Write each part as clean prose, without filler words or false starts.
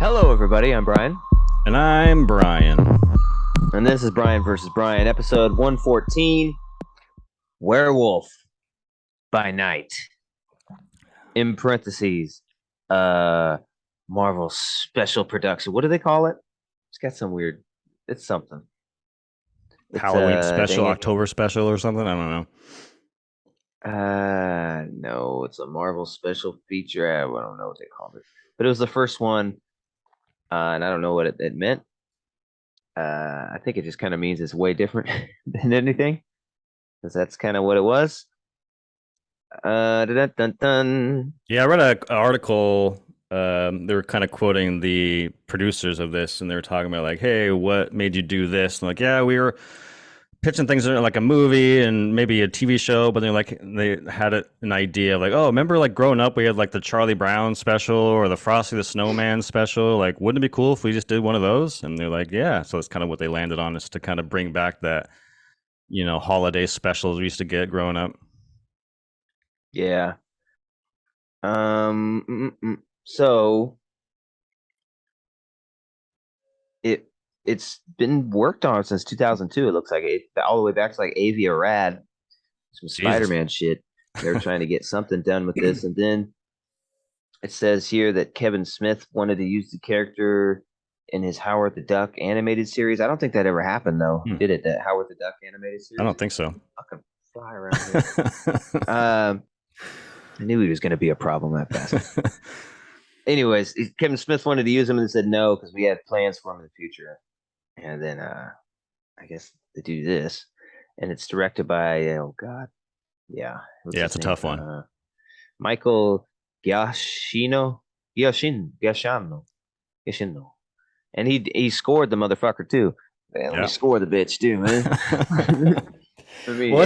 Hello, everybody. I'm Brian, And I'm Brian. and this is Brian versus Brian, episode 114, Werewolf by Night. In parentheses, Marvel special production. What do they call it? It's got some weird. It's something. It's Halloween special, dang it. October special or something. I don't know. No, it's a Marvel special feature. I don't know what they called it, but it was the first one, and I don't know what it meant. I think it just kind of means it's way different than anything, because that's kind of what it was. Dun, dun, dun. Yeah, I read an article. They were kind of quoting the producers of this, and they were talking about like, "Hey, what made you do this?" And like, "Yeah, we were pitching things like a movie and maybe a TV show," but they had an idea of like, "Oh, remember like growing up, we had like the Charlie Brown special or the Frosty the Snowman special. Like, wouldn't it be cool if we just did one of those?" And they're like, "Yeah." So it's kind of what they landed on, is to kind of bring back that holiday specials we used to get growing up. Yeah. So it's been worked on since 2002. It looks like it all the way back to like Avia Rad, some Jesus. Spider-Man shit. They're trying to get something done with this, and then it says here that Kevin Smith wanted to use the character in his Howard the Duck animated series. I don't think that ever happened though, did it? That Howard the Duck animated series. I don't think so. Fucking fly around here. I knew he was going to be a problem that fast. Anyways, Kevin Smith wanted to use him and said no because we had plans for him in the future. And then I guess they do this, and it's directed by yeah, it's a tough one. Michael Giacchino, Giacchino, and he scored the motherfucker too. Man, let me score the bitch too, man. I mean, well,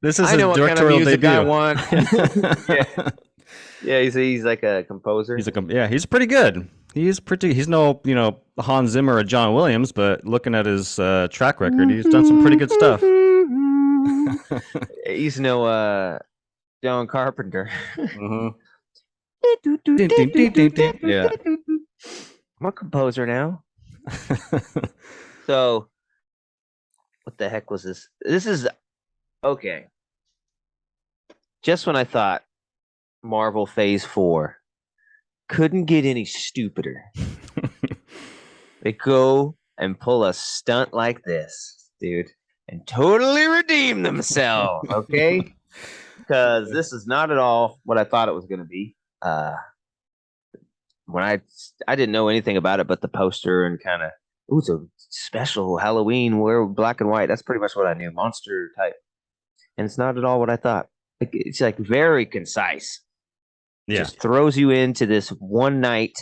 this is I know a what kind of directorial music debut. I want. yeah, he's like a composer. He's pretty good. He's no Hans Zimmer or John Williams, but looking at his track record, he's done some pretty good stuff. He's no John Carpenter. Yeah, I'm a composer now. So, what the heck was this? This is okay. Just when I thought Marvel Phase 4 couldn't get any stupider, they go and pull a stunt like this, dude, and totally redeem themselves, okay? Because this is not at all what I thought it was going to be. When I didn't know anything about it but the poster and kind of, it's a special Halloween, wear black and white. That's pretty much what I knew, monster type. And it's not at all what I thought. It's like very concise. Yeah. Just throws you into this one night,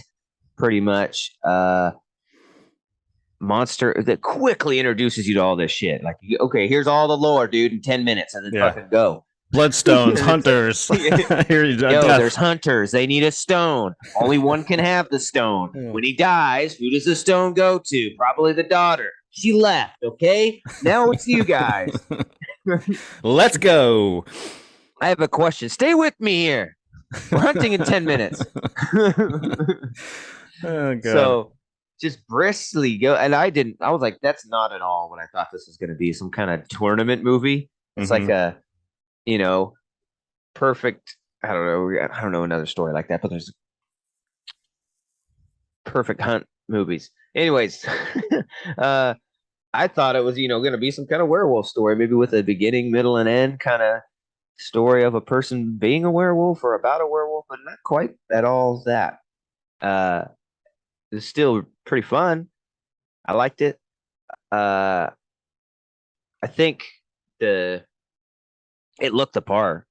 pretty much, monster that quickly introduces you to all this shit. Like, okay, here's all the lore, dude, in 10 minutes, and then fucking go. Bloodstones, hunters. There's hunters. They need a stone. Only one can have the stone. When he dies, who does the stone go to? Probably the daughter. She left, okay? Now it's you guys. Let's go. I have a question. Stay with me here. We're hunting in 10 minutes. Oh, God. So just briskly go. And I was like, that's not at all what I thought this was going to be. Some kind of tournament movie. It's like a, perfect. I don't know another story like that, but there's perfect hunt movies. Anyways, I thought it was, going to be some kind of werewolf story, maybe with a beginning, middle, and end kind of story of a person being a werewolf or about a werewolf, but not quite at all that. It's still pretty fun. I liked it. I think it looked the part.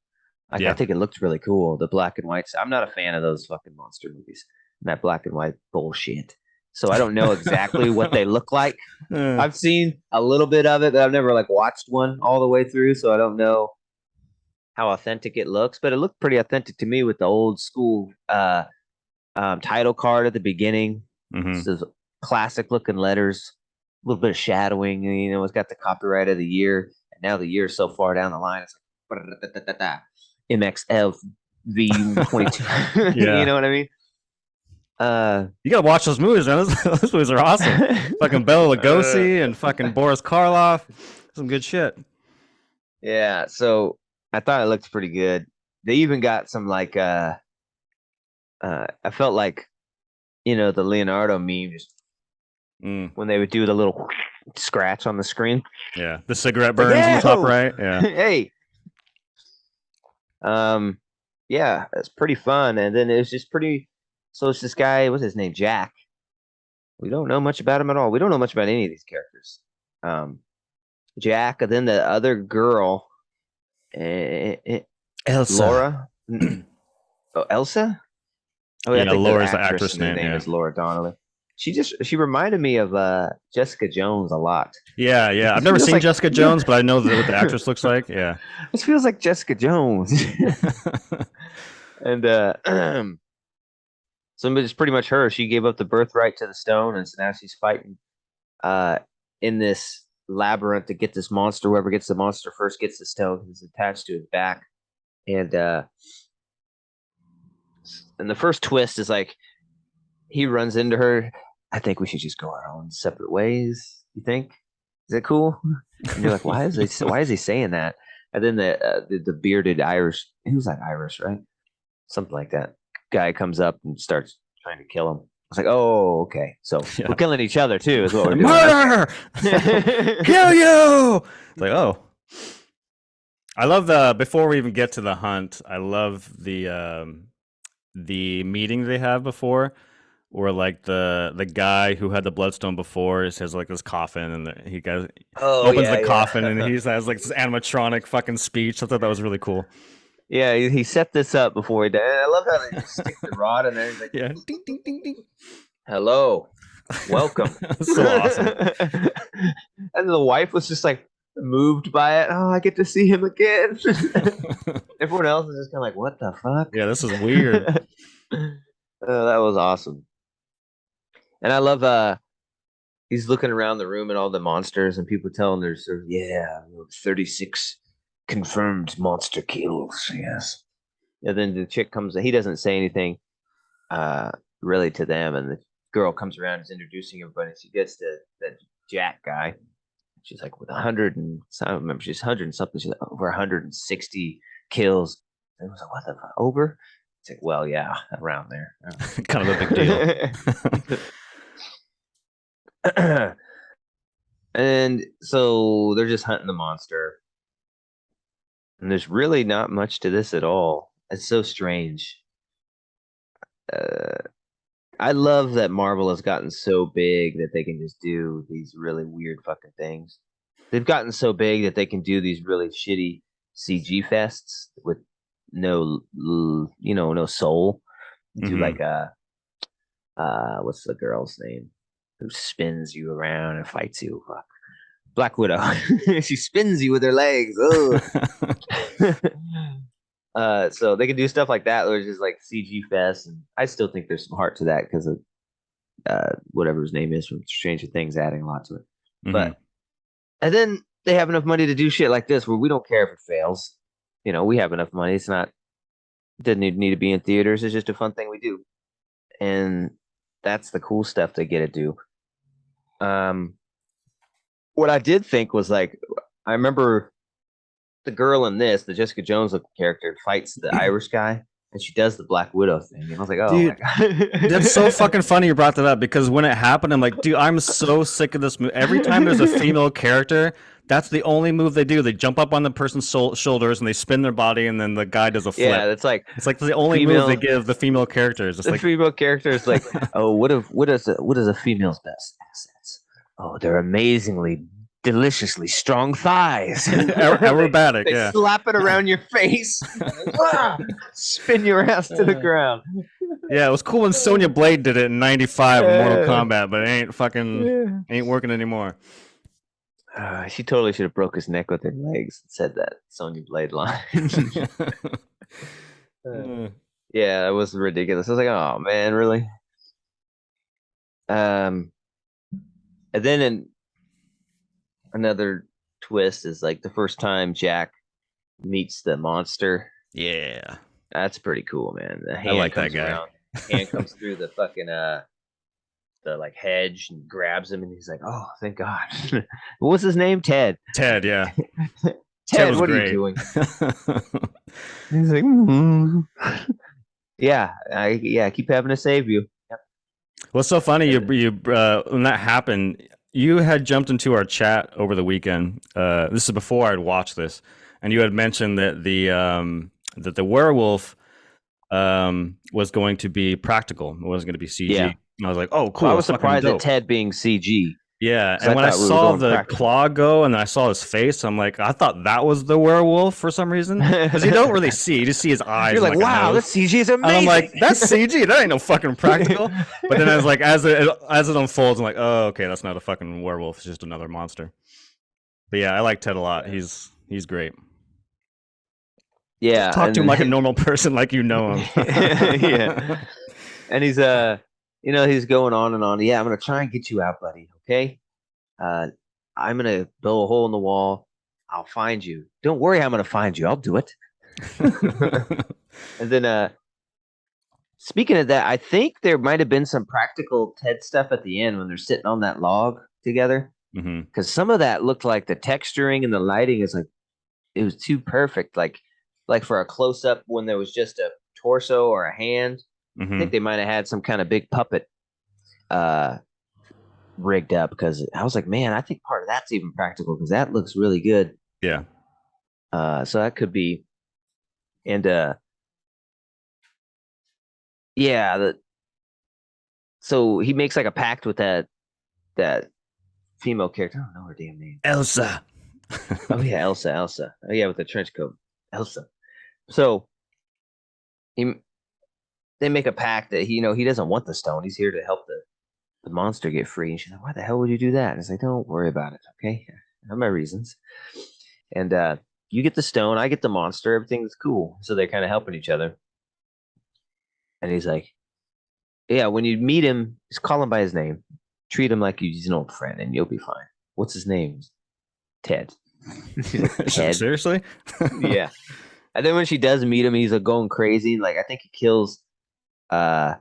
I think it looked really cool. The black and whites. I'm not a fan of those fucking monster movies. That black and white bullshit. So I don't know exactly what they look like. I've seen a little bit of it, but I've never like watched one all the way through, so I don't know how authentic it looks. But it looked pretty authentic to me with the old school title card at the beginning. This is classic looking letters, a little bit of shadowing. It's got the copyright of the year, and now the year is so far down the line. It's like MXF V22. You know what I mean? You gotta watch those movies, man. Those movies are awesome. Fucking Bela Lugosi and fucking Boris Karloff. Some good shit. Yeah, so I thought it looked pretty good. They even got some like I felt like the Leonardo meme just when they would do the little scratch on the screen. Yeah, the cigarette burns on the top right. Yeah. Hey. Yeah, it's pretty fun. And then it was just pretty. So it's this guy. What's his name? Jack. We don't know much about him at all. We don't know much about any of these characters. Jack, and then the other girl, Elsa. Laura. Oh, Elsa. Oh, yeah, I think Laura's the actress name. Name is Laura Donnelly. She reminded me of Jessica Jones a lot. Yeah. I've never seen Jessica Jones, but I know what the actress looks like. Yeah. This feels like Jessica Jones. And so it's pretty much her. She gave up the birthright to the stone, and so now she's fighting in this labyrinth to get this monster. Whoever gets the monster first gets the stone because it's attached to his back. And the first twist is like he runs into her. I think we should just go our own separate ways. You think? Is it cool? And you're like, why is he saying that? And then the bearded Irish, he was like Irish, right? Something like that. Guy comes up and starts trying to kill him. I was like, oh, okay. So we're killing each other too, is what we're doing. Murder! Kill you! It's like, oh. I love before we even get to the hunt, I love the meeting they have before, where like the guy who had the bloodstone before has like this coffin, and he opens the coffin and he has like this animatronic fucking speech. I thought that was really cool. Yeah, he set this up before he died. I love how they just stick the rod in there. He's like, yeah, ding ding ding ding. Hello, welcome. So awesome. And the wife was just like moved by it. Oh, I get to see him again. Everyone else is just kind of like, what the fuck? Yeah, this is weird. That was awesome. And I love he's looking around the room and all the monsters, and people tell him there's 36 confirmed monster kills. Yes. And then the chick comes, he doesn't say anything really to them, and the girl comes around and is introducing everybody. She gets to that Jack guy. She's like with 100 and I don't remember, she's 100 and something. She's like over 160 kills. And I was like, what the fuck? Over? It's like, well, yeah, around there. Kind of a big deal. And so they're just hunting the monster. And there's really not much to this at all. It's so strange. I love that Marvel has gotten so big that they can just do these really weird fucking things. They've gotten so big that they can do these really shitty CG fests with no soul. Do like what's the girl's name who spins you around and fights you? Fuck. Black Widow. She spins you with her legs. So they can do stuff like that, where it's just like CG fest, and I still think there's some heart to that because of whatever his name is from Stranger Things adding a lot to it. But and then they have enough money to do shit like this where we don't care if it fails. We have enough money. It doesn't need to be in theaters. It's just a fun thing we do, and that's the cool stuff they get to do. What I did think was like, I remember the girl in this, the Jessica Jones looking character, fights the Irish guy, and she does the Black Widow thing. And I was like, oh, dude, my God. That's so fucking funny you brought that up, because when it happened, I'm like, dude, I'm so sick of this movie. Every time there's a female character, that's the only move they do. They jump up on the person's shoulders and they spin their body, and then the guy does a flip. Yeah, it's like the only move they give the female characters. It's the female character is like, oh, what is a female's best assets? Oh, they're amazingly, deliciously strong thighs. Aerobatic, they slap it around your face, spin your ass to the ground. Yeah, it was cool when Sonya Blade did it in '95 in Mortal Kombat, but it ain't working anymore. She totally should have broke his neck with her legs and said that Sonya Blade line. Yeah, it was ridiculous. I was like, oh man, really? And then another twist is like the first time Jack meets the monster. Yeah, that's pretty cool, man. I like that guy. hand comes through the fucking the like hedge and grabs him, and he's like, "Oh, thank God." What was his name? Ted. Ted, yeah. Ted, was what great. are you doing? He's like, mm-hmm. Yeah, I keep having to save you. Yep. What's so funny? You when that happened, you had jumped into our chat over the weekend. This is before I'd watched this, and you had mentioned that the werewolf was going to be practical. It wasn't going to be CG. Yeah. And I was like, oh, cool. Well, I was surprised at Ted being CG. Yeah, and when I saw the claw go and I saw his face, I'm like, I thought that was the werewolf for some reason because you don't really see; you just see his eyes. You're like, wow, this CG is amazing. And I'm like, that's CG. That ain't no fucking practical. But then I was like, as it unfolds, I'm like, oh, okay, that's not a fucking werewolf. It's just another monster. But yeah, I like Ted a lot. He's great. Yeah, talk to him like a normal person, like you know him. Yeah, and he's he's going on and on. Yeah, I'm gonna try and get you out, buddy. Okay, I'm gonna blow a hole in the wall. I'll find you. Don't worry, I'm gonna find you. I'll do it. And then, speaking of that, I think there might have been some practical Ted stuff at the end when they're sitting on that log together. Because some of that looked like the texturing and the lighting is like it was too perfect. Like for a close up when there was just a torso or a hand. I think they might have had some kind of big puppet rigged up because I was like, man, I think part of that's even practical because that looks really good. Yeah. So that could be, and yeah, so he makes like a pact with that female character. I don't know her damn name. Elsa. Oh yeah, Elsa. Oh yeah, with the trench coat, Elsa. So they make a pact that he doesn't want the stone. He's here to help the monster get free. And she's like, why the hell would you do that? And it's like, don't worry about it, okay? I have my reasons. And you get the stone, I get the monster, everything's cool. So they're kind of helping each other. And he's like, yeah, when you meet him, just call him by his name. Treat him like he's an old friend and you'll be fine. What's his name? Ted. Ted. Seriously? Yeah. And then when she does meet him, he's like going crazy. Like I think he kills the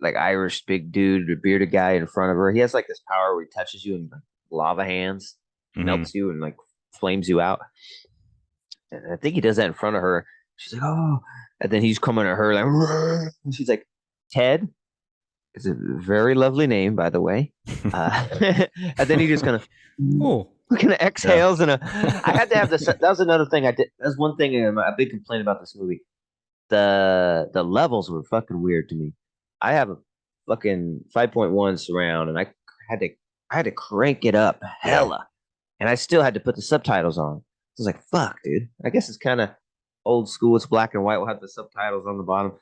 like Irish big dude, the bearded guy in front of her. He has like this power where he touches you and like lava hands, melts you and like flames you out. And I think he does that in front of her. She's like, oh, and then he's coming at her like, and she's like, Ted. It's a very lovely name, by the way. And then he just kind of exhales, and I had to have this. That was another thing I did. That's one thing. A big complaint about this movie. The levels were fucking weird to me. I have a fucking 5.1 surround, and I had to crank it up hella, and I still had to put the subtitles on. I was like, fuck, dude. I guess it's kind of old school. It's black and white. We'll have the subtitles on the bottom.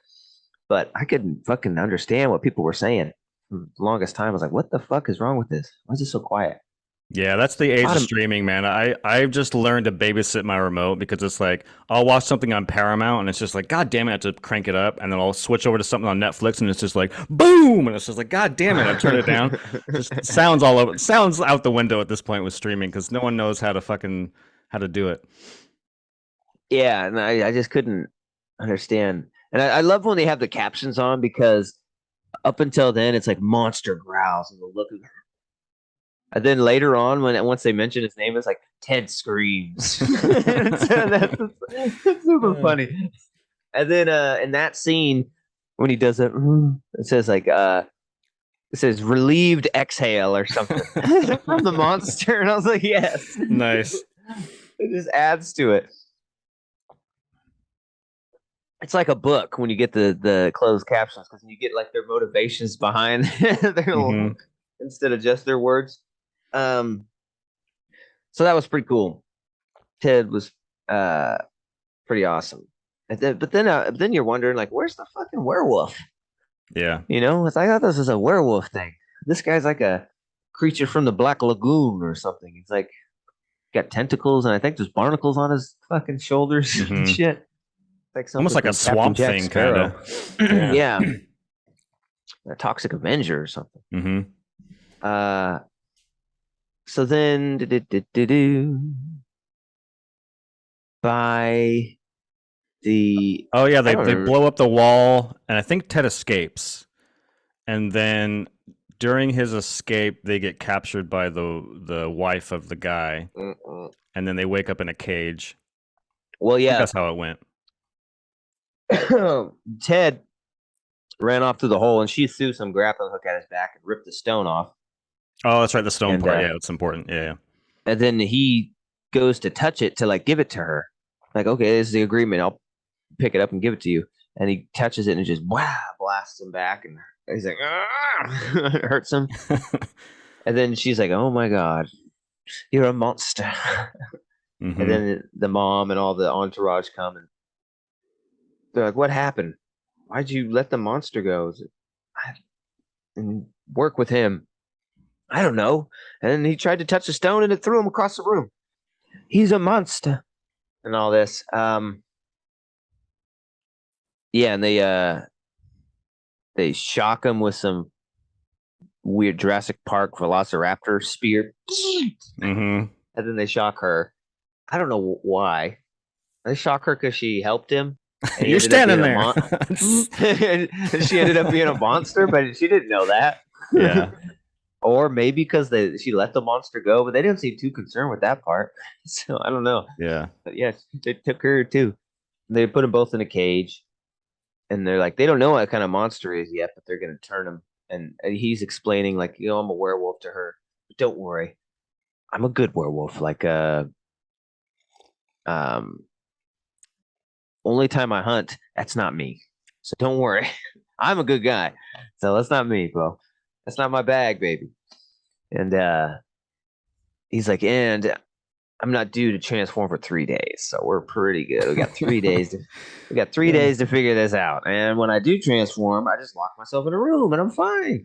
But I couldn't fucking understand what people were saying for the longest time. I was like, what the fuck is wrong with this? Why is it so quiet? Yeah, that's the age of streaming, man. I've just learned to babysit my remote because it's like I'll watch something on Paramount and it's just like, God damn it, I have to crank it up, and then I'll switch over to something on Netflix and it's just like boom, and it's just like, God damn it, I turn it down. Just sounds all over, sounds out the window at this point with streaming because no one knows how to do it. Yeah, and I just couldn't understand. And I love when they have the captions on because up until then it's like monster growls and the look of her. And then later on, once they mention his name, it's like Ted screams. That's super funny. And then in that scene, when he does it, it says like it says relieved exhale or something from the monster, and I was like, yes, nice. It just adds to it. It's like a book when you get the closed captions because you get like their motivations behind their instead of just their words. So that was pretty cool. Ted was pretty awesome. But then you're wondering like, where's the fucking werewolf? Yeah, I thought this was a werewolf thing. This guy's like a creature from the Black Lagoon or something. He's like got tentacles and I think there's barnacles on his fucking shoulders and shit. Like almost like a swamp thing, kind of. Yeah. A toxic Avenger or something. So then by Oh yeah, I they don't they remember. blow up the wall, and I think Ted escapes. And then during his escape, they get captured by the wife of the guy, Mm-mm. and then they wake up in a cage. Well, I think yeah, that's how it went. Ted ran off through the hole, and she threw some grappling hook at his back and ripped the stone off. Oh, that's right, the stone And part. Yeah, it's important. Yeah, and then he goes to touch it to like give it to her. Like, okay, this is the agreement. I'll pick it up and give it to you. And he touches it and it just wow blasts him back, and he's like, it hurts him. yeah. And then she's like, "Oh my god, you're a monster." And hmm then the mom and all the entourage come, and they're like, "What happened? Why'd you let the monster go?" And work with him. I don't know. And then he tried to touch the stone, and it threw him across the room. He's a monster, and all this. Yeah, and they shock him with some weird Jurassic Park Velociraptor spear, hmm and then they shock her. I don't know why. They shock her because she helped him, and he You're ended up standing being a there. and she ended up being a monster, but she didn't know that. Yeah. Or maybe because she let the monster go, but they didn't seem too concerned with that part. So I don't know. Yeah. But yes, they took her too. They put them both in a cage, and they're like, they don't know what kind of monster he is yet, but they're gonna turn him. And he's explaining like, I'm a werewolf to her. But don't worry, I'm a good werewolf. Like, um, only time I hunt, that's not me. So don't worry, I'm a good guy. So that's not me, bro. That's not my bag, baby. And he's like, and I'm not due to transform for 3 days, so we're pretty good. We got 3 days. We got three Yeah. days to figure this out. And when I do transform, I just lock myself in a room, and I'm fine.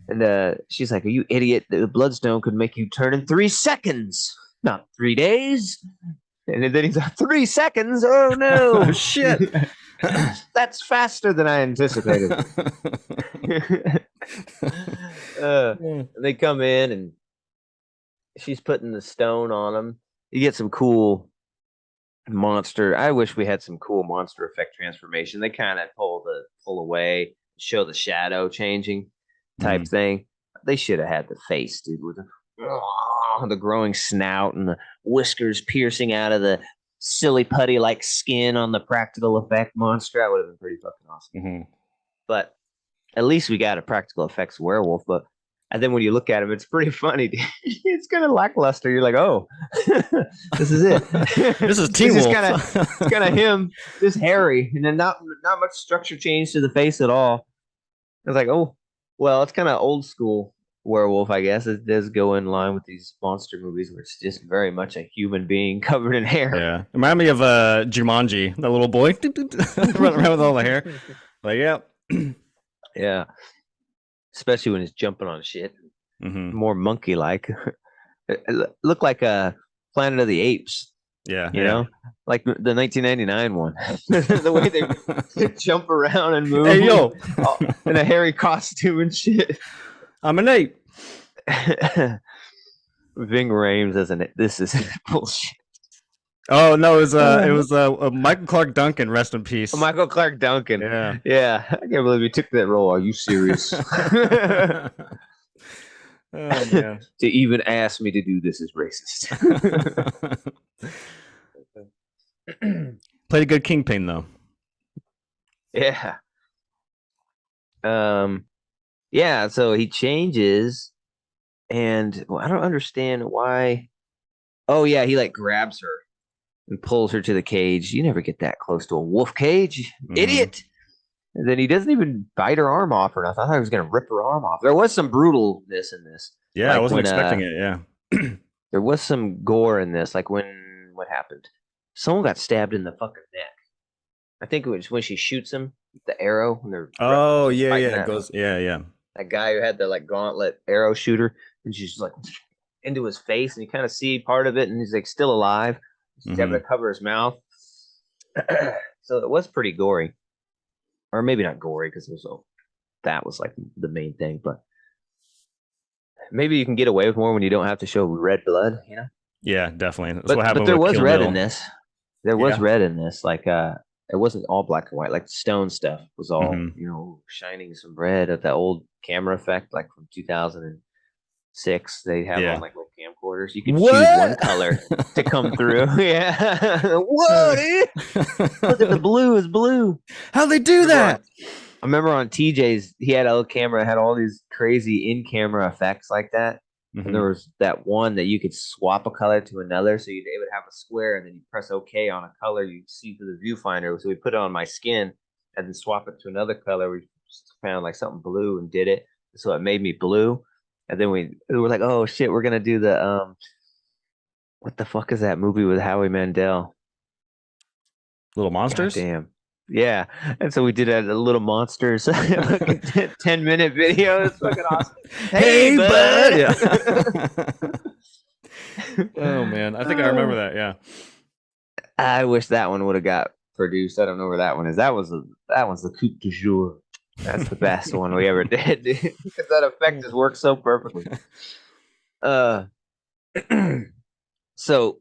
And she's like, "Are you idiot? The bloodstone could make you turn in 3 seconds, not 3 days." And then he's like, 3 seconds? Oh Oh no! shit. That's faster than I anticipated. They come in, and she's putting the stone on him. You get some cool monster. I wish we had some cool monster effect transformation. They kind of pull away, show the shadow changing type Mhm. thing. They should have had the face, dude, with the growing snout and the whiskers piercing out of the silly putty like skin on the practical effect monster. That would have been pretty fucking awesome. Mhm. But at least we got a practical effects werewolf. But and then when you look at him, it's pretty funny. It's kind of lackluster. You're like, oh, this is it. This is It's Teen just Wolf. kind of him, just hairy, and then not much structure change to the face at all. I was like, oh, well, it's kind of old school werewolf, I guess. It does go in line with these monster movies, where it's just very much a human being covered in hair. Yeah. Remind me of Jumanji, that little boy running around with all the hair. Like, yeah. Yeah, especially when he's jumping on shit, hmm more monkey like. It looked like a Planet of the Apes. Yeah. You Yeah. know, like the 1999 one. The way they jump around and move, Hey, yo. in a hairy costume and shit. I'm an ape. Ving Rhames as an this is bullshit. Oh no, it was Michael Clark Duncan, rest in peace. Michael Clark Duncan. Yeah. Yeah, I can't believe he took that role. Are you serious? Oh man. To even ask me to do this is racist. Played a good Kingpin though. Yeah. Yeah, so he changes, and I don't understand why. Oh yeah, he like grabs her and pulls her to the cage. You never get that close to a wolf cage, idiot. And then he doesn't even bite her arm off or nothing. I thought he was gonna rip her arm off. There was some brutalness in this. Yeah, I wasn't expecting it. Yeah. There was some gore in this. Like when what happened? Someone got stabbed in the fucking neck. I think it was when she shoots him with the arrow. When they're Oh yeah, fighting yeah. It goes. Yeah, yeah. that guy who had the like gauntlet arrow shooter, and she's like into his face, and you kind of see part of it, and he's like still alive. She's having to cover his mouth. So it was pretty gory, or maybe not gory because that was like the main thing, but maybe you can get away with more when you don't have to show red blood, you know? Yeah, definitely. That's But what happened there with was Kill red Bill. in this. There was Yeah. red in this. Like it wasn't all black and white. Like the stone stuff was all, Hmm. shining some red of that old camera effect, like from 2006. They have on Yeah. like little camcorders. You could choose one What? color to come through. Yeah. Whoa, dude. Look at the blue is blue. How'd they do Remember on that? I remember on TJ's, he had a little camera, had all these crazy in-camera effects like that. And Hmm. there was that one that you could swap a color to another, so it would have a square, and then you press OK on a color you see through the viewfinder. So we put it on my skin, and then swap it to another color. We found like something blue and did it, so it made me blue. And then we were like, oh shit, we're gonna do the what the fuck is that movie with Howie Mandel? Little God monsters? damn. Yeah. And so we did a little monsters 10-minute video. It's fucking awesome. Hey, Hey, bud. bud. Yeah. Oh man, I think I remember that. Yeah. I wish that one would have got produced. I don't know where that one is. That one's the coup du jour. That's the best one we ever did, dude. Because that effect just works so perfectly. Uh so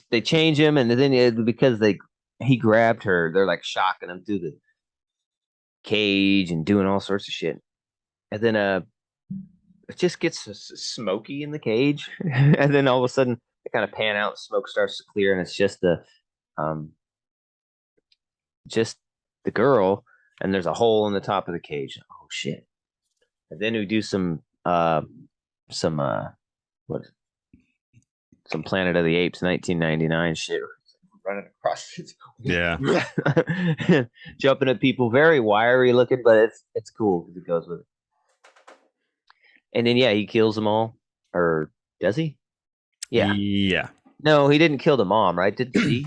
they change him, and then because he grabbed her, they're like shocking him through the cage and doing all sorts of shit. And then it just gets smoky in the cage, and then all of a sudden they kind of pan out, smoke starts to clear, and it's um just the girl, and there's a hole in the top of the cage. Oh shit. And then we do some what some Planet of the Apes 1999 shit, running across Yeah. jumping at people, very wiry looking, but it's cool because it goes with it. And then yeah, he kills them all, or does he? Yeah. Yeah. No, he didn't kill the mom, right? Did she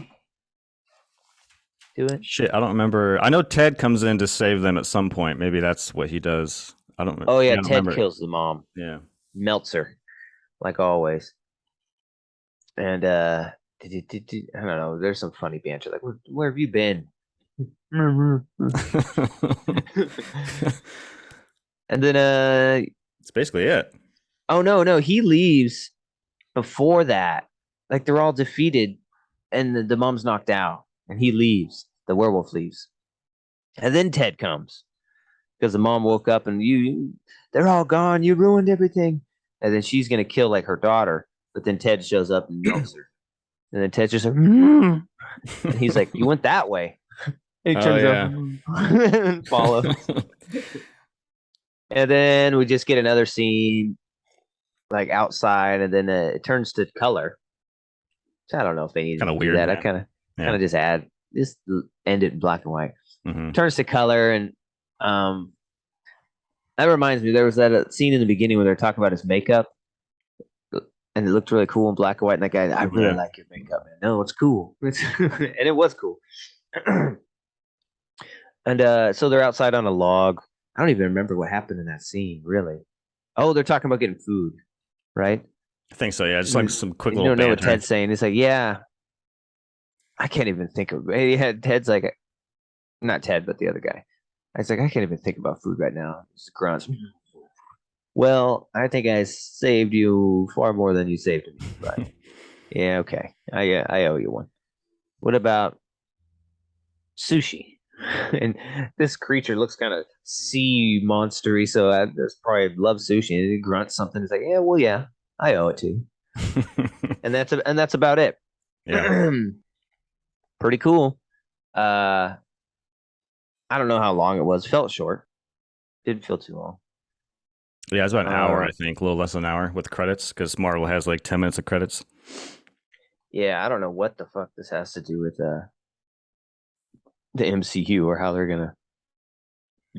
do it? Shit, I don't remember. I know Ted comes in to save them at some point. Maybe that's what he does. I don't. Oh yeah, I don't Ted remember. kills the mom, Yeah. melts her, like always. And I don't know. There's some funny banter, like where have you been? And then It's basically it. oh no, he leaves before that. Like they're all defeated, and the mom's knocked out, and he leaves. The werewolf leaves, and then Ted comes because the mom woke up and they're all gone. You ruined everything. And then she's gonna kill like her daughter, but then Ted shows up and melts her. And then Ted's just like, and he's like, "You went that way." And he Oh turns yeah. around and follows. And then we just get another scene like outside, and then it turns to color. So I don't know if they needed Kind to of do weird. that. I Man. kind of just end it in black and white. Mm-hmm. Turns to color, and that reminds me, there was that scene in the beginning where they're talking about his makeup, and it looked really cool in black and white. And that guy, I really like your makeup, man. No, it's cool, and it was cool. And so they're outside on a log. I don't even remember what happened in that scene, really. Oh, they're talking about getting food, right? I think so. Yeah, just like some quick You little don't know what banter. Ted's saying. He's like, yeah, I can't even think of. He had Ted's like, not Ted, but the other guy. I was like, I can't even think about food right now. Just grunts. Well, I think I saved you far more than you saved me. But yeah, okay, I owe you one. What about sushi? And this creature looks kind of sea monstery, so I just probably love sushi. And he grunts something. He's like, yeah, well, yeah, I owe it to you, and that's about it. Yeah. Pretty cool. I don't know how long it was. Felt short. Didn't feel too long. Yeah, it's about an hour, I think, a little less than an hour with the credits, because Marvel has like 10 minutes of credits. Yeah, I don't know what the fuck this has to do with the MCU or how they're gonna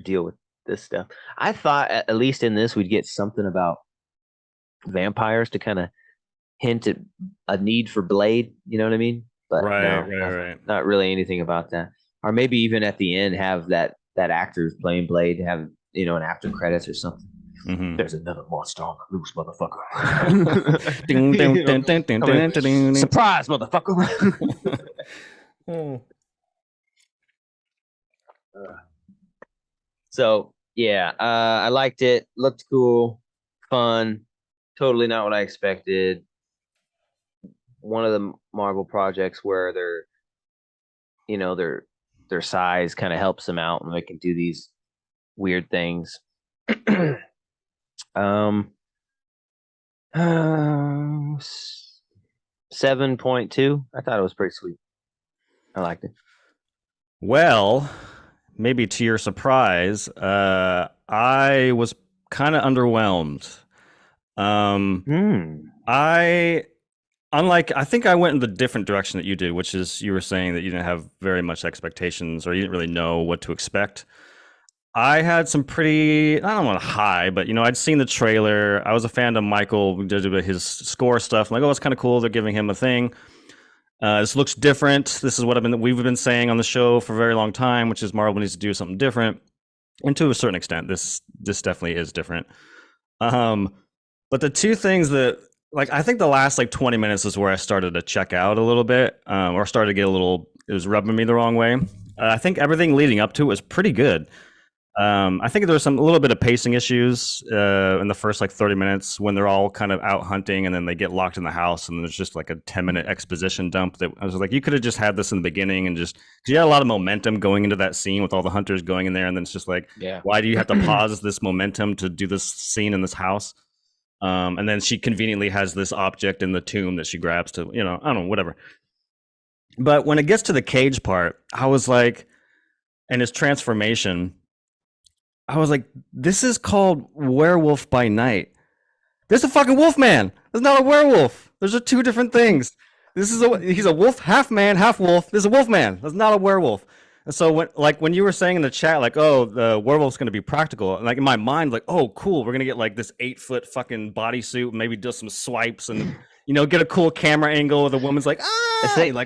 deal with this stuff. I thought at least in this we'd get something about vampires to kind of hint at a need for Blade. You know what I mean? But no, Right. not really anything about that. Or maybe even at the end have that actor who's playing Blade have an after credits or something. Mm-hmm. There's another monster on the loose, motherfucker. Surprise, motherfucker. So yeah, I liked it. Looked cool, fun. Totally not what I expected. One of the Marvel projects where they're their size kind of helps them out and they can do these weird things. um, 7.2. I thought it was pretty sweet. I liked it. Well, maybe to your surprise, I was kind of underwhelmed. I I think I went in the different direction that you did, which is you were saying that you didn't have very much expectations or you didn't really know what to expect. I had some pretty, I don't want to high, but I'd seen the trailer. I was a fan of Michael, did his score stuff. I'm like, oh, it's kind of cool. They're giving him a thing. This looks different. This is what we've been saying on the show for a very long time, which is Marvel needs to do something different. And to a certain extent, this definitely is different. But the two things that, like, I think the last 20 minutes is where I started to check out a little bit, or started to get it was rubbing me the wrong way. I think everything leading up to it was pretty good. I think there was a little bit of pacing issues in the first 30 minutes when they're all kind of out hunting and then they get locked in the house and there's just a 10-minute exposition dump that I was like, you could have just had this in the beginning and just, because you had a lot of momentum going into that scene with all the hunters going in there, and then it's just why do you have to pause this momentum to do this scene in this house? And then she conveniently has this object in the tomb that she grabs to, I don't know, whatever. But when it gets to the Cage part, I was like, and his transformation, I was like, this is called Werewolf by Night. There's a fucking wolf man. There's not a werewolf. Those are two different things. He's a wolf, half man, half wolf. There's a wolf man. That's not a werewolf. And so when you were saying in the chat, oh, the werewolf's going to be practical, and in my mind, oh, cool, we're going to get this 8-foot fucking bodysuit, maybe do some swipes and, get a cool camera angle with a woman's this ain't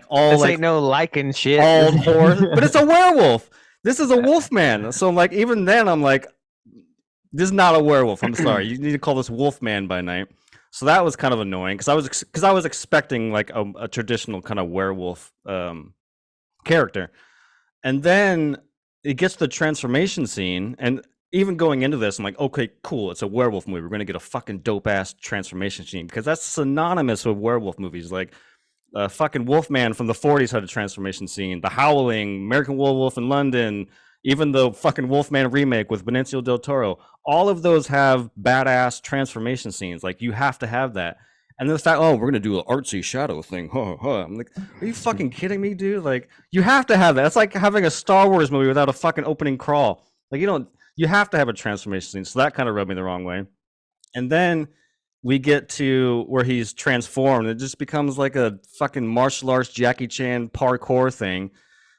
no lichen shit. All horse, but it's a werewolf. This is a wolf man. So even then I'm like, this is not a werewolf. I'm sorry. You need to call this wolf man by night. So that was kind of annoying because I was expecting a traditional kind of werewolf character. And then it gets to the transformation scene, and even going into this, I'm like, okay, cool, it's a werewolf movie. We're gonna get a fucking dope ass transformation scene because that's synonymous with werewolf movies. Fucking Wolfman from the 40s had a transformation scene. The Howling, American Werewolf in London, even the fucking Wolfman remake with Benicio del Toro. All of those have badass transformation scenes. You have to have that. And then the fact, oh, we're going to do an artsy shadow thing. I'm like, are you fucking kidding me, dude? You have to have that. It's like having a Star Wars movie without a fucking opening crawl. You have to have a transformation scene. So that kind of rubbed me the wrong way. And then we get to where he's transformed. It just becomes a fucking martial arts Jackie Chan parkour thing.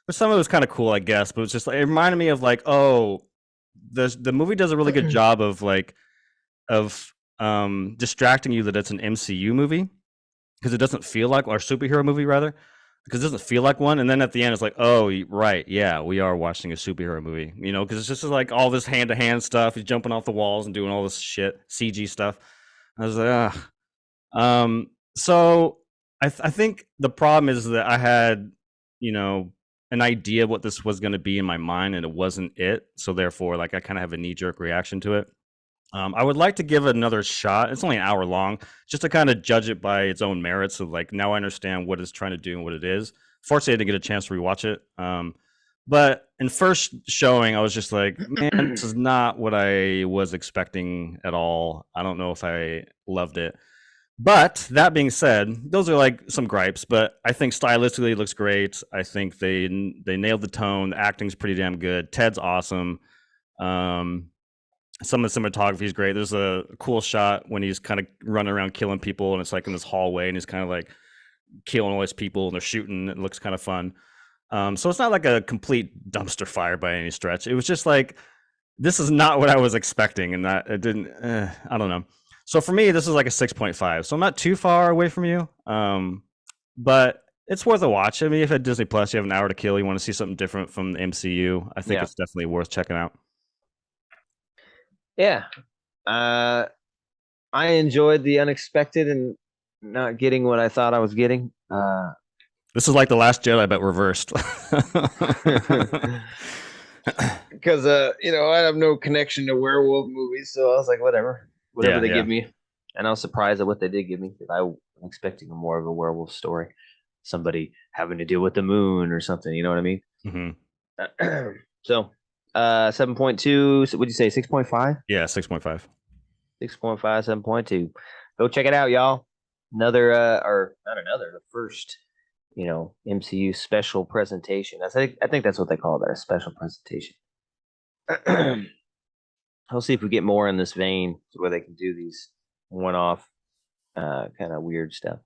But some of it was kind of cool, I guess. But it was just it reminded me of the movie does a really good job of distracting you that it's an MCU movie because it doesn't feel like, or superhero movie rather, because it doesn't feel like one. And then at the end, it's oh, right, yeah, we are watching a superhero movie, because it's just all this hand-to-hand stuff. He's jumping off the walls and doing all this shit, CG stuff. I was like, so I think the problem is that I had, an idea of what this was going to be in my mind, and it wasn't it. So therefore, I kind of have a knee-jerk reaction to it. I would like to give it another shot. It's only an hour long, just to kind of judge it by its own merits of now I understand what it's trying to do and what it is. Fortunately, I didn't get a chance to rewatch it. But in first showing, I was just like, man, this is not what I was expecting at all. I don't know if I loved it. But that being said, those are some gripes, but I think stylistically it looks great. I think they nailed the tone. The acting's pretty damn good. Ted's awesome. Some of the cinematography is great. There's a cool shot when he's kind of running around killing people, and it's in this hallway, and he's kind of killing all these people, and they're shooting. It looks kind of fun. So it's not a complete dumpster fire by any stretch. It was just this is not what I was expecting, and that it didn't. I don't know. So for me, this is a 6.5. So I'm not too far away from you, but it's worth a watch. I mean, if at Disney Plus you have an hour to kill, you want to see something different from the MCU, I think it's definitely worth checking out. Yeah. I enjoyed the unexpected and not getting what I thought I was getting. This is like The Last Jedi, but reversed. Because I have no connection to werewolf movies, so I was like, whatever they give me. And I was surprised at what they did give me because I'm expecting more of a werewolf story. somebody having to deal with the moon or something. You know what I mean? Mm-hmm. So 7.2. So what'd you say? 6.5? Yeah, 6.5. 6.5, 7.2. Go check it out, y'all. Another or not another, the first, MCU special presentation. I think that's what they call that, a special presentation. I'll see if we get more in this vein where they can do these one-off kind of weird stuff.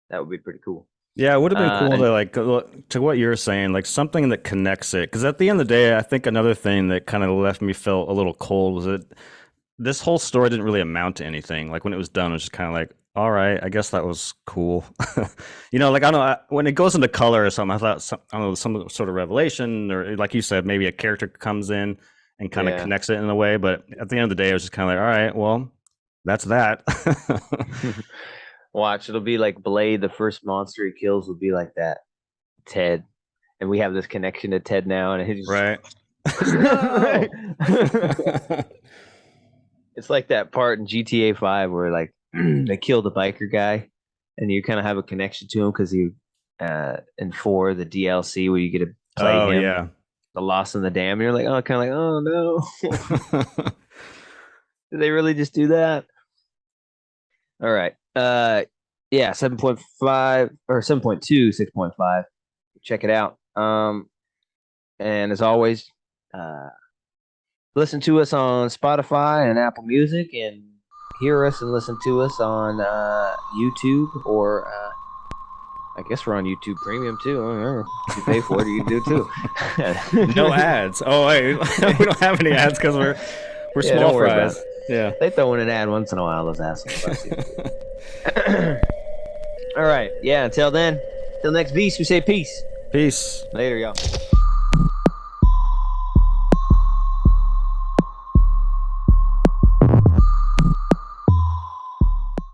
That would be pretty cool. Yeah, it would have been cool to like to what you're saying, like something that connects it. Because at the end of the day, I think another thing that kind of left me felt a little cold was that this whole story didn't really amount to anything. Like when it was done, it was just kind of like, all right, I guess that was cool. Like I don't know, when it goes into color or something, I thought some sort of revelation, or like you said, maybe a character comes in and kind of connects it in a way. But at the end of the day, it was just kind of like, all right, well, that's that. Watch, it'll be like Blade. The first monster he kills will be like that, Ted, and we have this connection to Ted now, and he's right. It's like that part in GTA 5 where like they kill the biker guy, and you kind of have a connection to him because you in 4 the DLC where you get to play him. Yeah. The Lost in the Dam, and you're like, oh no. Did they really just do that? All right. 7.5 or 7.2, 6.5. Check it out. And as always, listen to us on Spotify and Apple Music, and hear us and listen to us on YouTube, or I guess we're on YouTube Premium too. I don't know. If you pay for it, you can do it too. No ads. Oh wait, we don't have any ads because we're small fries. Yeah, they throw in an ad once in a while. Those assholes. All right. Yeah. Until then, till next beast, we say peace. Peace. Later, y'all.